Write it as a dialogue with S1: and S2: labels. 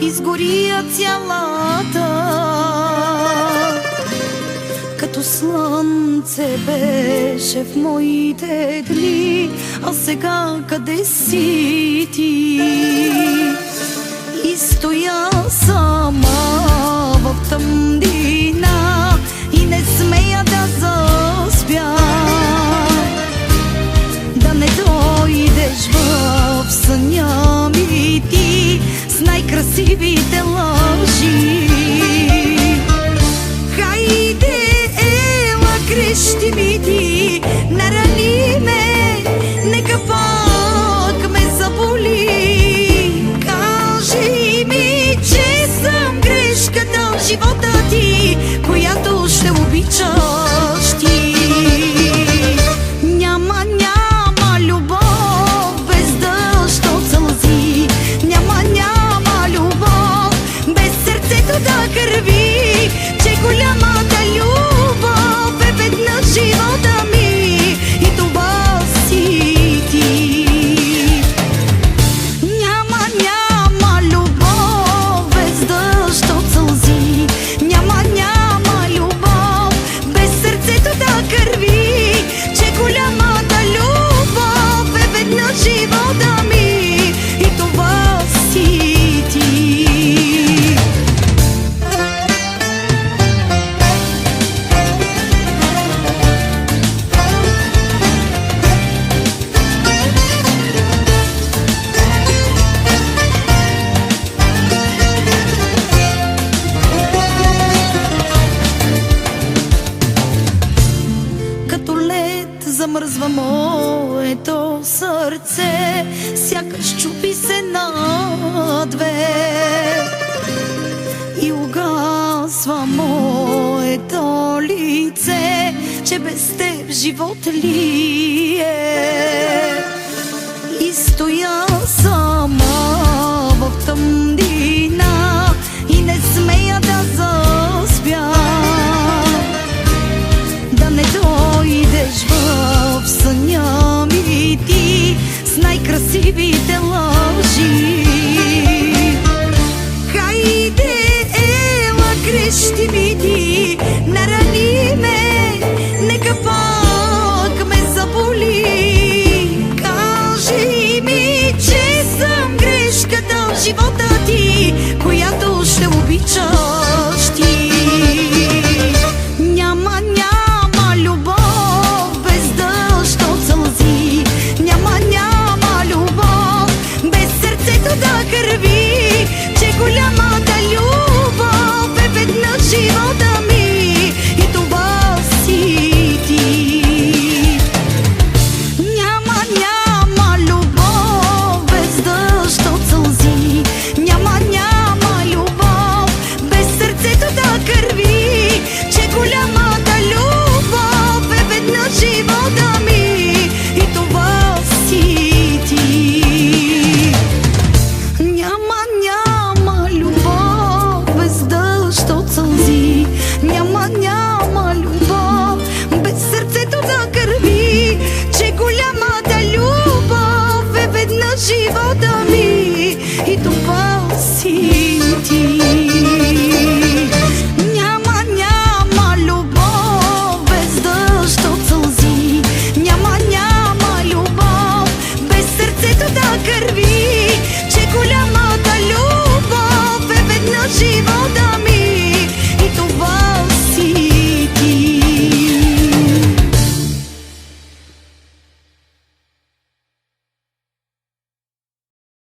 S1: изгоря цялата. Като слънце беше в моите дни, а сега къде си ти? И стоя сама в тъмнина и не смея да заспя, да не дойдеш в съня ми ти с най-красивите лъжи. Хайде, ела, крещи ми ти, нарани ме, нека пак ме заболи. Кажи ми, че съм грешката в живота ти, която ще обичаш ти. Няма любов без дъжд от сълзи, няма любов без сърцето да кърви, че голямата любов е веднъж живота ми и това си ти. Няма любов без дъжд от сълзи, няма любов без сърцето да кърви, че голямата любов е веднъж живота ми и това си ти. Като лед замръзва моето сърце, сякаш чупи се на две и угасва моето лице, че без теб живот ли е? И стоя